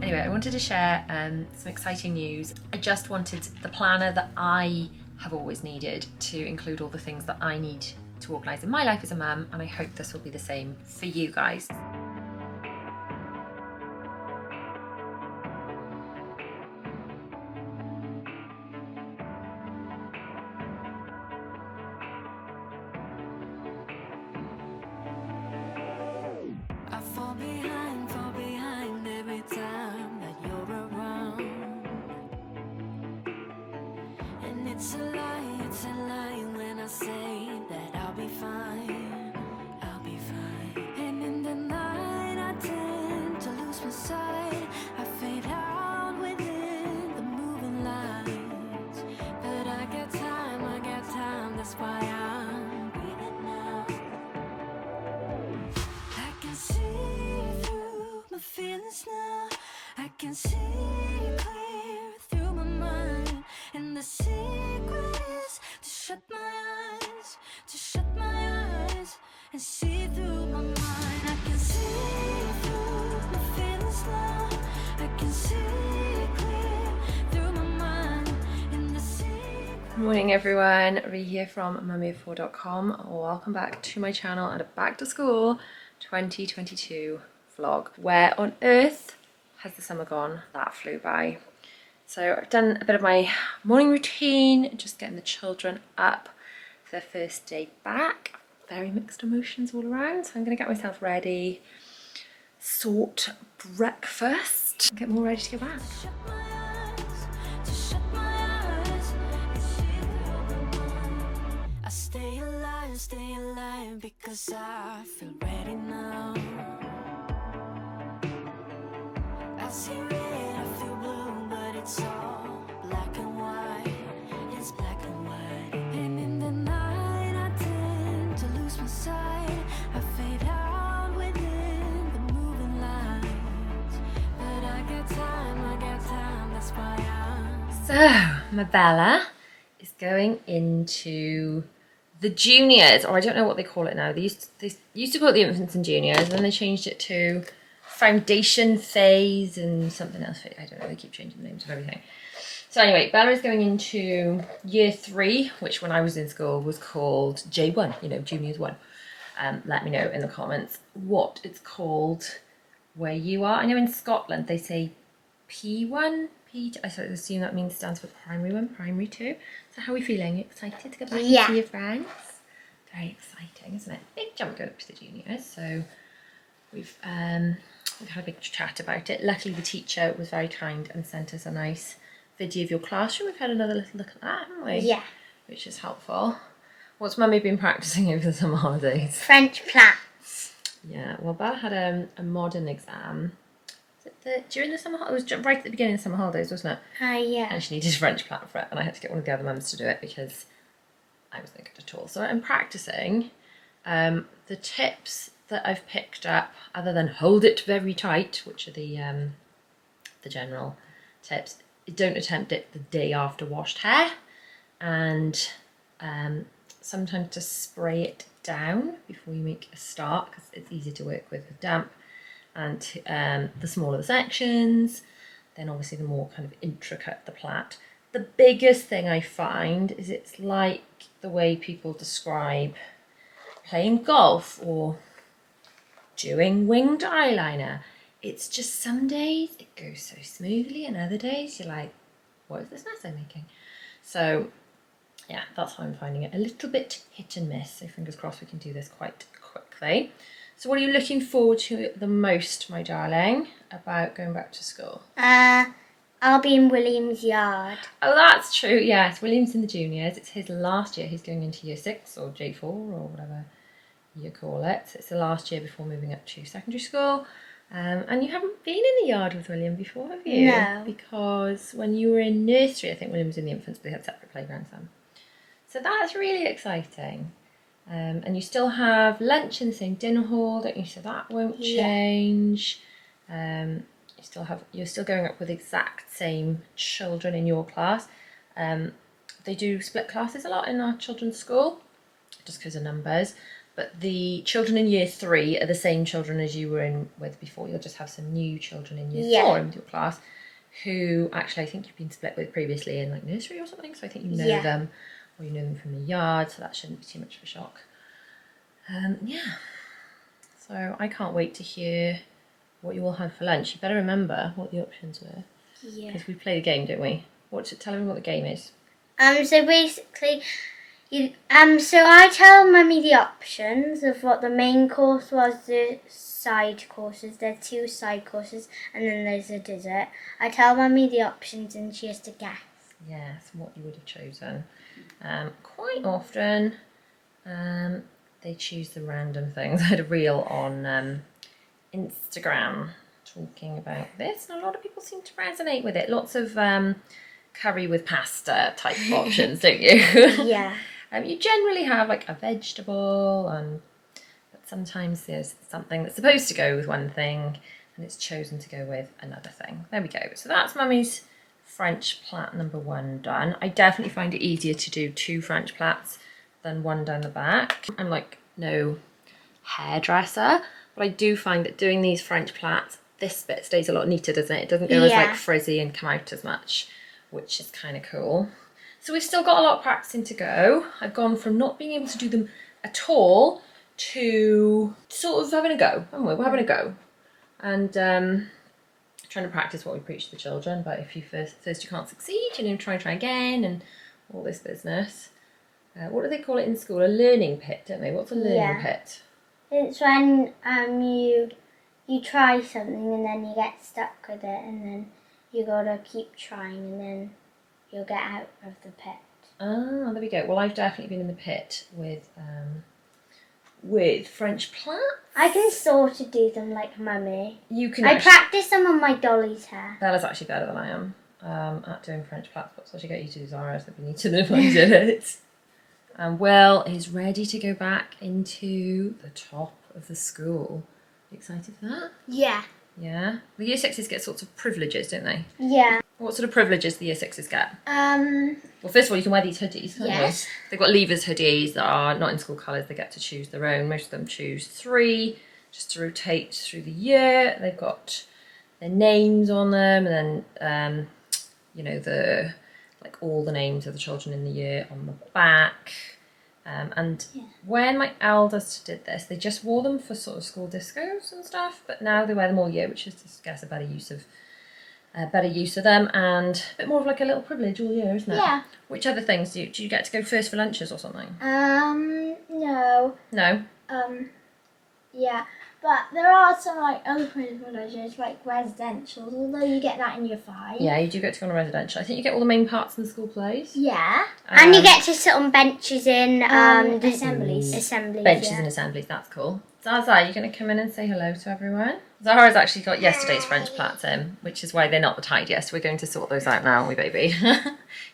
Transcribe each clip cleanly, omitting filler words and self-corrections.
Anyway, I wanted to share some exciting news. I just wanted the planner that I have always needed to include all the things that I need to organise in my life as a mum, and I hope this will be the same for you guys. Fall behind every time that you're around. And it's a lie when I say that I'll be fine, I'll be fine. And in the night I tend to lose my sight, I fade out within the moving lights. But I got time, that's why I'm breathing now. I can see through my feelings now, I can see clear through my mind. And the secret is to shut my eyes, and see through my mind. I can see through my feelings now, I can see clear through my mind. And the secret. Morning everyone, Ree here from mummyoffour.com. Welcome back to my channel and a back to school 2022 vlog. Where on earth has the summer gone? That flew by. So I've done a bit of my morning routine, just getting the children up for their first day back. Very mixed emotions all around. So I'm gonna get myself ready, sort breakfast, get more ready to go back. I stay alive because I feel ready now. I see red, I feel blue, but it's all black and white. It's black and white. And in the night I tend to lose my sight, I fade out within the moving lights. But I got time, that's why I'm. So my Bella is going into the juniors, or I don't know what they call it now. They used to call it the infants and juniors, and then they changed it to foundation phase and something else. I don't know, they keep changing the names of everything. So anyway, Bella is going into year 3, which when I was in school was called J1, you know, juniors 1. Let me know in the comments what it's called where you are. I know in Scotland they say P1, P2, I sort of assume that means stands for primary 1, primary 2. So how are we feeling? Excited to go back and see your friends? Very exciting, isn't it? Big jump going up to the juniors. So we've had a big chat about it. Luckily the teacher was very kind and sent us a nice video of your classroom. We've had another little look at that, haven't we? Yeah. Which is helpful. What's Mummy been practicing over the summer holidays? French plats. Yeah, well Bella had a modern exam. During the summer holidays, it was right at the beginning of the summer holidays, wasn't it? Yeah. And she needed a French plat for it, and I had to get one of the other mums to do it because I wasn't good at all. So I'm practicing the tips that I've picked up, other than hold it very tight, which are the general tips. Don't attempt it the day after washed hair, and sometimes to spray it down before you make a start, because it's easier to work with damp. And the smaller the sections, then obviously the more kind of intricate the plait. The biggest thing I find is it's like the way people describe playing golf or doing winged eyeliner. It's just some days it goes so smoothly and other days you're like, what is this mess I'm making? So yeah, that's how I'm finding it. A little bit hit and miss, so fingers crossed we can do this quite quickly. So what are you looking forward to the most, my darling, about going back to school? I'll be in William's yard. Oh, that's true, yes. William's in the juniors. It's his last year. He's going into year 6 or J4 or whatever you call it. So it's the last year before moving up to secondary school. And you haven't been in the yard with William before, have you? No. Because when you were in nursery, I think William was in the infants, but they had separate playgrounds then. So that's really exciting. And you still have lunch in the same dinner hall, don't you? So that won't change. You're still going up with the exact same children in your class. They do split classes a lot in our children's school, just because of numbers. But the children in year 3 are the same children as you were in with before. You'll just have some new children in year 4 in your class who actually I think you've been split with previously in like nursery or something. So I think you know them, or you know them from the yard. So that shouldn't be too much of a shock. Yeah. So I can't wait to hear what you all had for lunch. You better remember what the options were. Yeah. Because we play the game, don't we? Tell everyone what the game is. So basically, so I tell Mummy the options of what the main course was, the side courses. There's 2 side courses, and then there's a dessert. I tell Mummy the options, and she has to guess. Yes, what you would have chosen. Quite often, they choose the random things. I had a reel on Instagram talking about this, and a lot of people seem to resonate with it. Lots of curry with pasta type options, don't you? Yeah. You generally have like a vegetable, but sometimes there's something that's supposed to go with one thing and it's chosen to go with another thing. There we go. So that's Mummy's French plat number 1 done. I definitely find it easier to do 2 French plats than 1 down the back. I'm like no hairdresser, but I do find that doing these French plats, this bit stays a lot neater, doesn't it? It doesn't go as like frizzy and come out as much, which is kind of cool. So we've still got a lot of practicing to go. I've gone from not being able to do them at all to sort of having a go, haven't we? We're having a go. And trying to practice what we preach to the children, but if you first you can't succeed, try again and all this business. What do they call it in school? A learning pit, don't they? What's a learning pit? It's when you try something and then you get stuck with it, and then you gotta keep trying, and then you'll get out of the pit. Ah, there we go. Well, I've definitely been in the pit with French plats. I can sort of do them like Mummy. You can. I practice them on my dolly's hair. Bella's actually better than I am at doing French plats, but so she get you to do Zara's. That'd be neat to know if I did it. And Will is ready to go back into the top of the school. You excited for that? Yeah. Yeah. The year 6s get sorts of privileges, don't they? Yeah. What sort of privileges the year 6s get? Well, first of all, you can wear these hoodies, can't yes. you? They've got levers hoodies that are not in school colours. They get to choose their own. Most of them choose 3 just to rotate through the year. They've got their names on them, and then all the names of the children in the year on the back. When my eldest did this, they just wore them for sort of school discos and stuff, but now they wear them all year, which is, I guess, a better use of them, and a bit more of like a little privilege all year, isn't it? Yeah. Which other things do you get to go first for lunches or something? No. No? Yeah. But there are some like other privileges, like residentials, although you get that in year 5. Yeah, you do get to go on a residential. I think you get all the main parts in the school plays. Yeah. And you get to sit on benches in assemblies. Benches and assemblies, that's cool. Zaza, are you going to come in and say hello to everyone? Zahara's actually got yesterday's French plats in, which is why they're not the tidiest. We're going to sort those out now, aren't we, baby?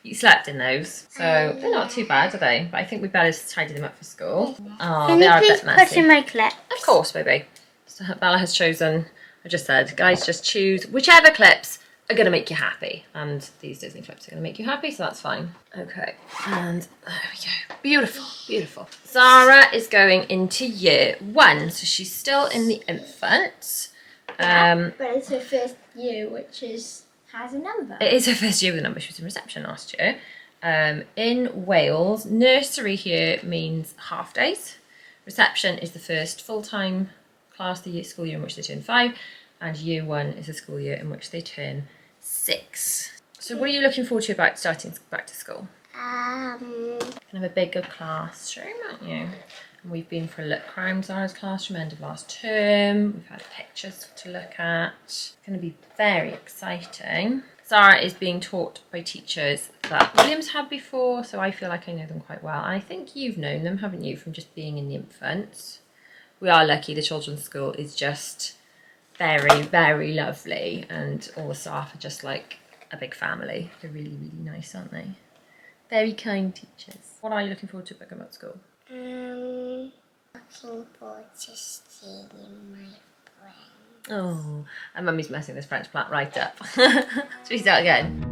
You slept in those, so they're not too bad, are they? But I think we better tidy them up for school. Oh, Can they you are a please bit messy. put in my clip? Of course, baby. So Bella has chosen, I just said, guys, just choose whichever clips are going to make you happy. And these Disney clips are going to make you happy, so that's fine. Okay, and there we go. Beautiful, beautiful. Zara is going into year 1, so she's still in the infant. But it's her first year, which has a number. It is her first year with a number. She was in reception last year. In Wales, nursery here means half days. Reception is the first full-time class, the school year in which they turn 5, and year 1 is a school year in which they turn 6. So what are you looking forward to about starting back to school? Gonna have a bigger classroom, aren't you? And we've been for a look around Zara's classroom end of last term. We've had pictures to look at. It's going to be very exciting. Zara is being taught by teachers that William's had before, so I feel like I know them quite well. And I think you've known them, haven't you, from just being in the infants? We are lucky. The children's school is just very, very lovely, and all the staff are just like a big family. They're really, really nice, aren't they? Very kind teachers. What are you looking forward to about school? Looking forward to seeing my friends. Oh, and Mummy's messing this French plat right up. Should we start again?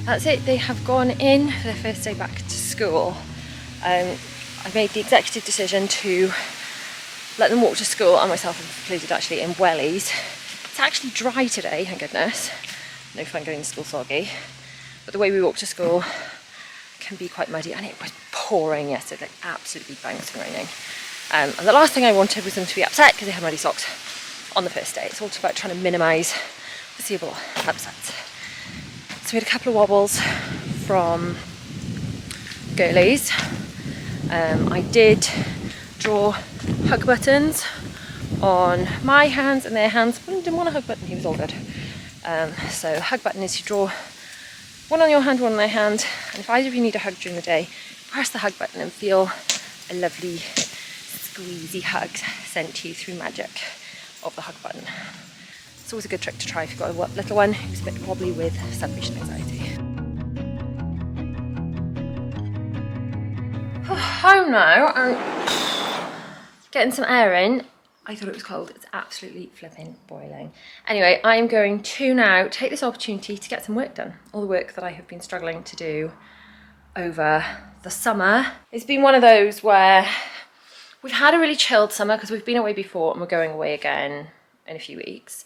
That's it, they have gone in for their first day back to school. I made the executive decision to let them walk to school, and myself included actually, in wellies. It's actually dry today, thank goodness. No fun going to school soggy. But the way we walk to school can be quite muddy, and it was pouring yesterday, like absolutely bouncing raining. And the last thing I wanted was them to be upset because they had muddy socks on the first day. It's all about trying to minimise foreseeable upsets. So we had a couple of wobbles from girlies. I did draw hug buttons on my hands and their hands. One didn't want a hug button, he was all good. So hug button is you draw one on your hand, one on their hand, and if either of you need a hug during the day, press the hug button and feel a lovely squeezy hug sent to you through magic of the hug button. It's always a good trick to try if you've got a little one who's a bit wobbly with separation anxiety. Home now, I'm getting some air in. I thought it was cold, it's absolutely flipping boiling. Anyway, I'm going to now take this opportunity to get some work done. All the work that I have been struggling to do over the summer. It's been one of those where we've had a really chilled summer because we've been away before and we're going away again in a few weeks.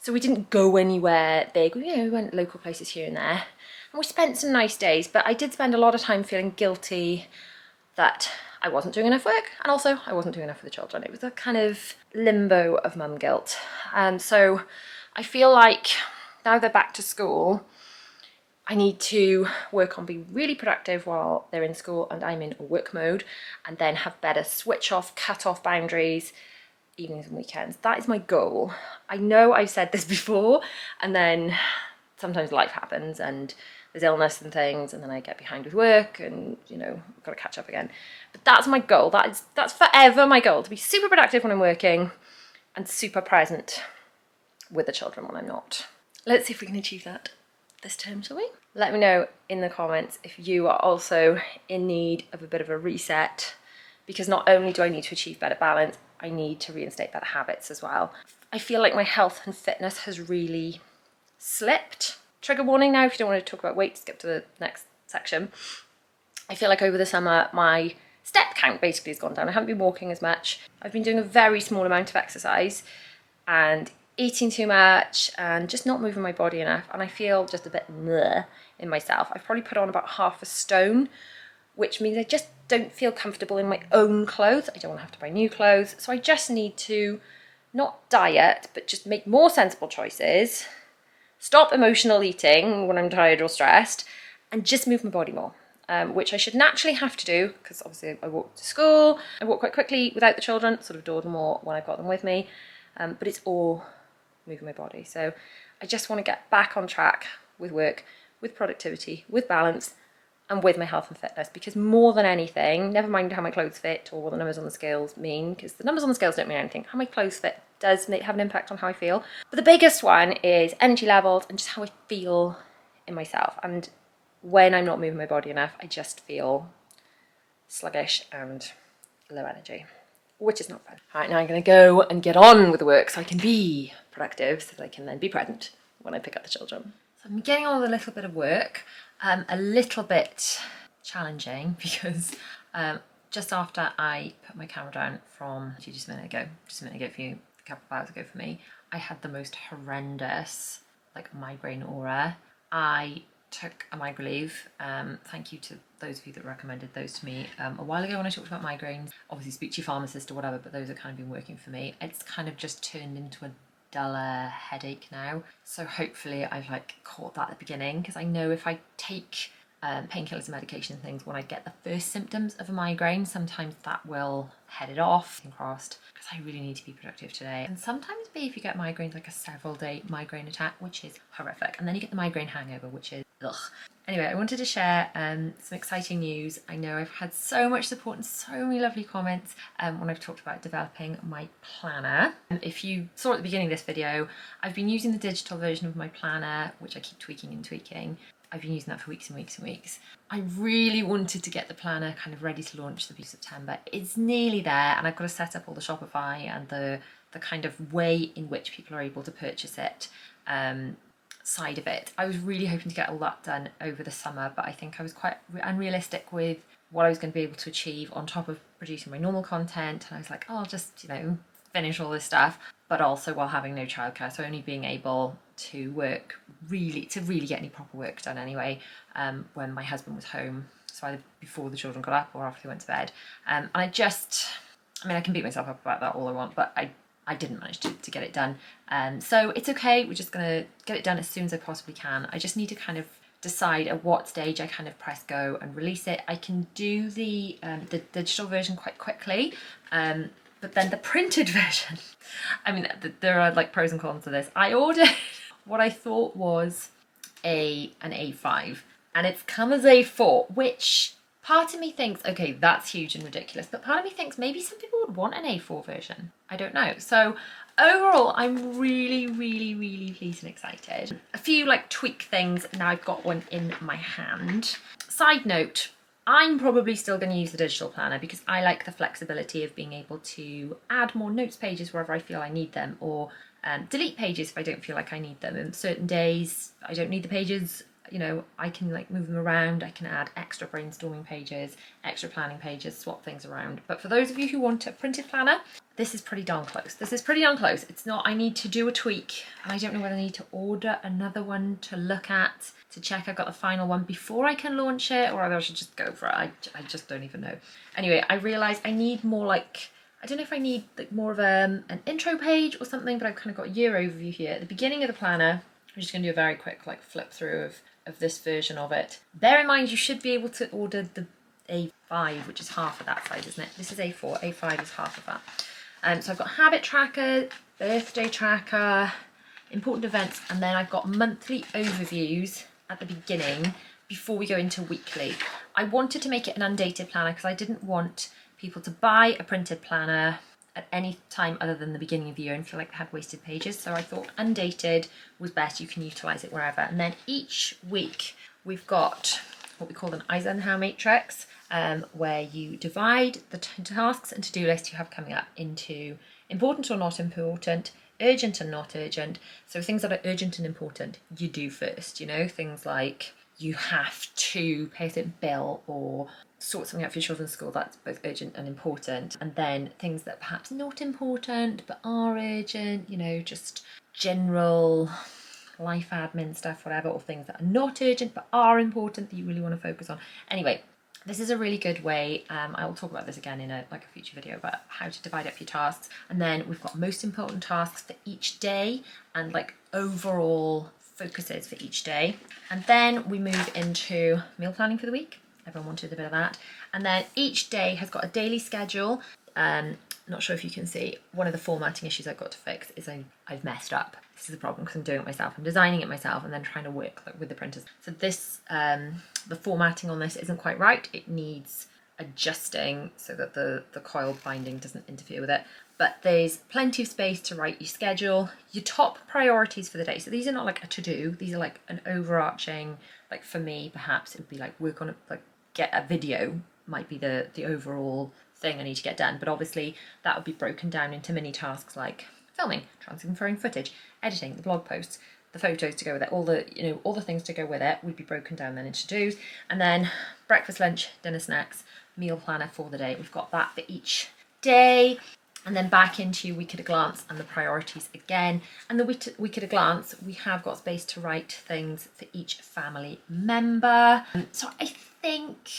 So we didn't go anywhere big, you know, we went local places here and there. And we spent some nice days, but I did spend a lot of time feeling guilty that I wasn't doing enough work, and also I wasn't doing enough for the children. It was a kind of limbo of mum guilt. So I feel like now they're back to school, I need to work on being really productive while they're in school and I'm in work mode, and then have better switch off, cut off boundaries, evenings and weekends. That is my goal. I know I've said this before, and then sometimes life happens and there's illness and things, and then I get behind with work and, you know, I've got to catch up again. But that's my goal. That's forever my goal, to be super productive when I'm working and super present with the children when I'm not. Let's see if we can achieve that this term, shall we? Let me know in the comments if you are also in need of a bit of a reset, because not only do I need to achieve better balance, I need to reinstate better habits as well. I feel like my health and fitness has really slipped. Trigger warning now, if you don't want to talk about weight, skip to the next section. I feel like over the summer my step count basically has gone down. I haven't been walking as much. I've been doing a very small amount of exercise and eating too much and just not moving my body enough, and I feel just a bit meh in myself. I've probably put on about half a stone, which means I just don't feel comfortable in my own clothes. I don't want to have to buy new clothes, so I just need to not diet but just make more sensible choices, stop emotional eating when I'm tired or stressed, and just move my body more, which I should naturally have to do because obviously I walk to school, I walk quite quickly without the children, sort of adore them more when I've got them with me, but it's all moving my body. So I just want to get back on track with work, with productivity, with balance, and with my health and fitness, because more than anything, never mind how my clothes fit or what the numbers on the scales mean, because the numbers on the scales don't mean anything. How my clothes fit does have an impact on how I feel. But the biggest one is energy levels and just how I feel in myself. And when I'm not moving my body enough, I just feel sluggish and low energy, which is not fun. All right, now I'm going to go and get on with the work so I can be productive, so that I can then be present when I pick up the children. So I'm getting on with a little bit of work. A little bit challenging because just after I put my camera down from just a minute ago for you, a couple of hours ago for me, I had the most horrendous like migraine aura. I took a Migraleave. Thank you to those of you that recommended those to me a while ago when I talked about migraines. Obviously speak to your pharmacist or whatever, but those have kind of been working for me. It's kind of just turned into a duller headache now, so hopefully I've like caught that at the beginning, because I know if I take painkillers and medication and things when I get the first symptoms of a migraine, sometimes that will head it off. And crossed, because I really need to be productive today. And sometimes if you get migraines, like a several day migraine attack, which is horrific, and then you get the migraine hangover, which is ugh. Anyway, I wanted to share some exciting news. I know I've had so much support and so many lovely comments when I've talked about developing my planner. If you saw at the beginning of this video, I've been using the digital version of my planner, which I keep tweaking and tweaking. I've been using that for weeks and weeks and weeks. I really wanted to get the planner kind of ready to launch the beginning of September. It's nearly there, and I've got to set up all the Shopify and the kind of way in which people are able to purchase it. side of it. I was really hoping to get all that done over the summer, but I think I was quite unrealistic with what I was going to be able to achieve on top of producing my normal content. And I was like, oh, I'll just, you know, finish all this stuff, but also while having no childcare, so only being able to work to really get any proper work done anyway, when my husband was home, so either before the children got up or after they went to bed. And I mean, I can beat myself up about that all I want, but I didn't manage to get it done. So it's okay, we're just gonna get it done as soon as I possibly can. I just need to kind of decide at what stage I kind of press go and release it. I can do the digital version quite quickly, but then the printed version, I mean, there are like pros and cons to this. I ordered what I thought was an A5, and it's come as A4, which part of me thinks, okay, that's huge and ridiculous, but part of me thinks maybe some people would want an A4 version. I don't know. So overall, I'm really, really, really pleased and excited. A few like tweak things, now I've got one in my hand. Side note, I'm probably still going to use the digital planner because I like the flexibility of being able to add more notes pages wherever I feel I need them, or delete pages if I don't feel like I need them. And certain days I don't need the pages, you know, I can like move them around. I can add extra brainstorming pages, extra planning pages, swap things around. But for those of you who want a printed planner, this is pretty darn close. This is pretty darn close. It's not, I need to do a tweak, and I don't know whether I need to order another one to look at, to check I've got the final one before I can launch it, or whether I should just go for it. I just don't even know. Anyway, I realised I need more like, I don't know if I need like more of an intro page or something, but I've kind of got a year overview here. At the beginning of the planner, I'm just going to do a very quick like flip through of this version of it. Bear in mind, you should be able to order the A5, which is half of that size, isn't it? This is A4, A5 is half of that. So I've got habit tracker, birthday tracker, important events, and then I've got monthly overviews at the beginning before we go into weekly. I wanted to make it an undated planner because I didn't want people to buy a printed planner at any time other than the beginning of the year and feel like they had wasted pages. So I thought undated was best, you can utilise it wherever. And then each week we've got what we call an Eisenhower matrix, where you divide the tasks and to-do list you have coming up into important or not important, urgent and not urgent. So things that are urgent and important, you do first, you know, things like you have to pay a certain bill or sort something out for your children's school, that's both urgent and important. And then things that are perhaps not important but are urgent, you know, just general life admin stuff, whatever, or things that are not urgent but are important that you really want to focus on. Anyway, this is a really good way. I will talk about this again in a future video about how to divide up your tasks. And then we've got most important tasks for each day and like overall focuses for each day. And then we move into meal planning for the week. Everyone wanted a bit of that. And then each day has got a daily schedule. Not sure if you can see, one of the formatting issues I've got to fix is I've messed up. This is the problem because I'm doing it myself. I'm designing it myself and then trying to work with the printers. So this, the formatting on this isn't quite right. It needs adjusting so that the coil binding doesn't interfere with it. But there's plenty of space to write your schedule, your top priorities for the day. So these are not like a to-do, these are like an overarching, like for me, perhaps it would be like work on it, like get a video might be the overall thing I need to get done. But obviously that would be broken down into mini tasks like filming, transferring footage, editing, the blog posts, the photos to go with it, all the, you know, all the things to go with it would be broken down then into to-dos. And then breakfast, lunch, dinner, snacks, meal planner for the day. We've got that for each day. And then back into week at a glance and the priorities again. And the week at a glance, we have got space to write things for each family member. So I think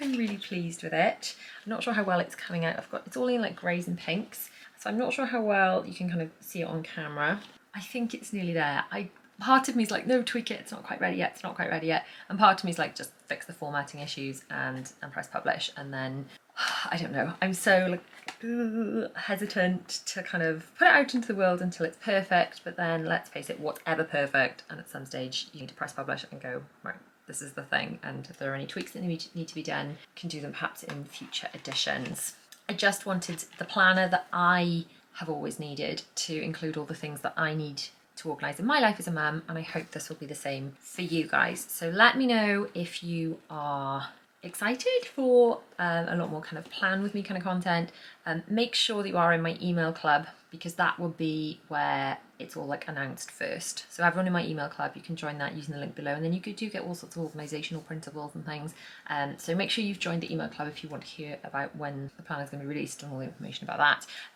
I'm really pleased with it. I'm not sure how well it's coming out. It's all in like greys and pinks. So I'm not sure how well you can kind of see it on camera. I think it's nearly there. Part of me is like, no, tweak it, it's not quite ready yet, it's not quite ready yet. And part of me is like, just fix the formatting issues and press publish. And then, I don't know, I'm so like hesitant to kind of put it out into the world until it's perfect. But then let's face it, whatever perfect, and at some stage you need to press publish and go, right, this is the thing. And if there are any tweaks that need to be done, you can do them perhaps in future editions. I just wanted the planner that I have always needed to include all the things that I need to organise in my life as a mum, and I hope this will be the same for you guys. So let me know if you are excited for a lot more kind of plan with me kind of content, make sure that you are in my email club, because that will be where it's all like announced first. So everyone in my email club, you can join that using the link below, and then you do get all sorts of organisational principles and things. So make sure you've joined the email club if you want to hear about when the plan is going to be released and all the information about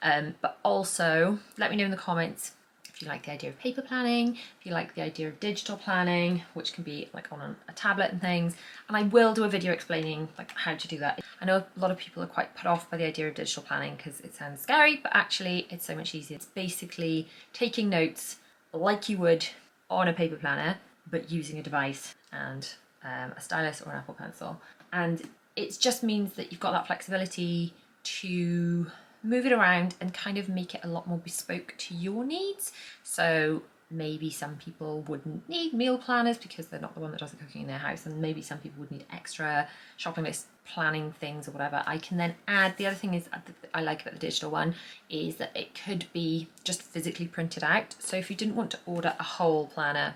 that. But also let me know in the comments if you like the idea of paper planning, if you like the idea of digital planning, which can be like on a tablet and things. And I will do a video explaining like how to do that. I know a lot of people are quite put off by the idea of digital planning because it sounds scary, but actually it's so much easier. It's basically taking notes like you would on a paper planner, but using a device and a stylus or an Apple Pencil. And it just means that you've got that flexibility to move it around and kind of make it a lot more bespoke to your needs. So maybe some people wouldn't need meal planners because they're not the one that does the cooking in their house, and maybe some people would need extra shopping list planning things or whatever. I can then add, the other thing is I like about the digital one is that it could be just physically printed out. So if you didn't want to order a whole planner,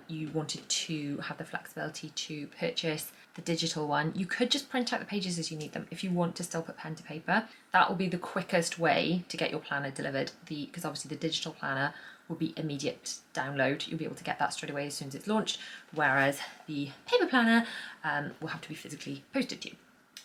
you wanted to have the flexibility to purchase the digital one, you could just print out the pages as you need them. If you want to still put pen to paper, that will be the quickest way to get your planner delivered. Because obviously the digital planner will be immediate download. You'll be able to get that straight away as soon as it's launched, whereas the paper planner will have to be physically posted to you.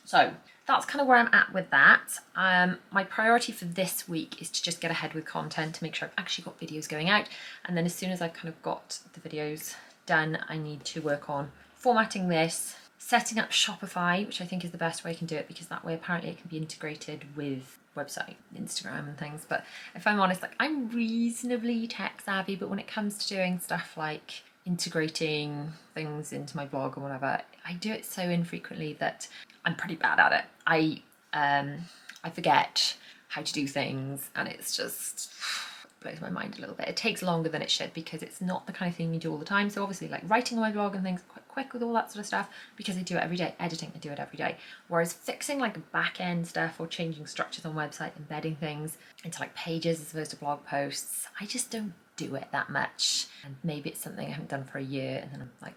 So that's kind of where I'm at with that. My priority for this week is to just get ahead with content to make sure I've actually got videos going out. And then as soon as I've kind of got the videos done, I need to work on formatting this, setting up Shopify, which I think is the best way I can do it, because that way apparently it can be integrated with website, Instagram and things. But if I'm honest, like I'm reasonably tech savvy, but when it comes to doing stuff like integrating things into my blog or whatever, I do it so infrequently that I'm pretty bad at it. I forget how to do things, and it's just blows my mind a little bit. It takes longer than it should because it's not the kind of thing you do all the time. So obviously like writing on my blog and things quite quick with all that sort of stuff because I do it every day. Editing, I do it every day. Whereas fixing like back end stuff or changing structures on website, embedding things into like pages as opposed to blog posts, I just don't do it that much. And maybe it's something I haven't done for a year, and then I'm like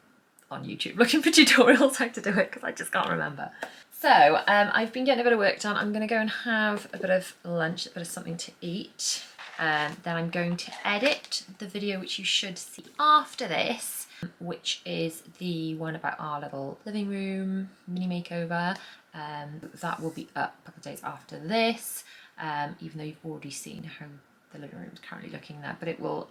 on YouTube looking for tutorials how to do it because I just can't remember. So I've been getting a bit of work done. I'm going to go and have a bit of lunch, a bit of something to eat. Then I'm going to edit the video which you should see after this, which is the one about our little living room mini makeover. That will be up a couple of days after this, even though you've already seen how the living room is currently looking there, but it will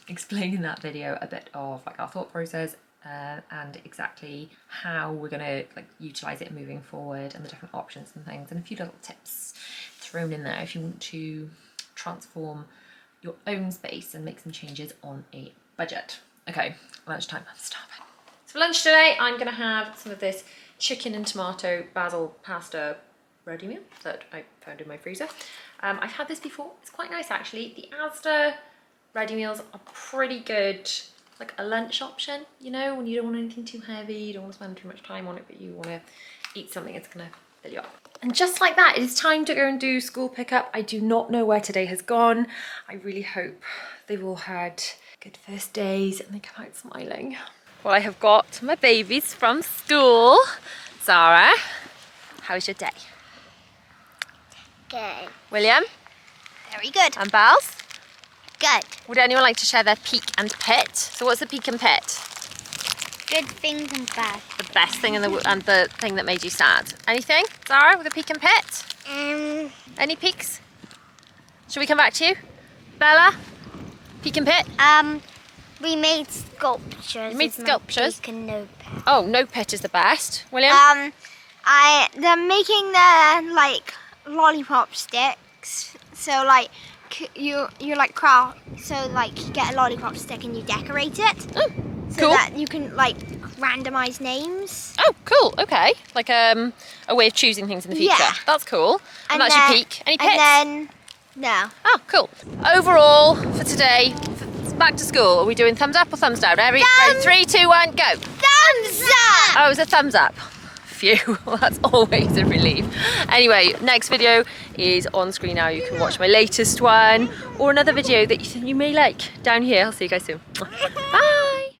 explain in that video a bit of like our thought process and exactly how we're going to like utilize it moving forward and the different options and things, and a few little tips thrown in there if you want to transform your own space and make some changes on a budget. Okay, lunchtime, I'm starving. So for lunch today, I'm going to have some of this chicken and tomato basil pasta ready meal that I found in my freezer. I've had this before, it's quite nice actually. The Asda ready meals are pretty good, like a lunch option, you know, when you don't want anything too heavy, you don't want to spend too much time on it, but you want to eat something that's going to fill you up. And just like that, it is time to go and do school pickup. I do not know where today has gone. I really hope they've all had good first days and they come out smiling. Well, I have got my babies from school. Zara, how was your day? Good. William? Very good. And Bells? Good. Would anyone like to share their peak and pit? So what's the peak and pit? Good things and bad. The best thing and the thing that made you sad. Anything, Zara, with a peak and pit? Any peaks? Shall we come back to you? Bella? Peak and pit? We made sculptures. You made sculptures? Peak and no pit. Oh, no pit is the best. William? They're making the like lollipop sticks. So like you like craft. So like you get a lollipop stick and you decorate it. Oh, so cool. that you can like randomize names. Oh, cool. Okay. Like a way of choosing things in the future. Yeah. That's cool. And that's then, your peak. Any pits? And then no. Oh, cool. Overall for today, back to school, are we doing thumbs up or thumbs down? Ready? 3, 2, 1, go. Thumbs up. Oh, it was a thumbs up. Phew, well, that's always a relief. Anyway, next video is on screen now. You can watch my latest one or another video that you may like down here. I'll see you guys soon. Bye.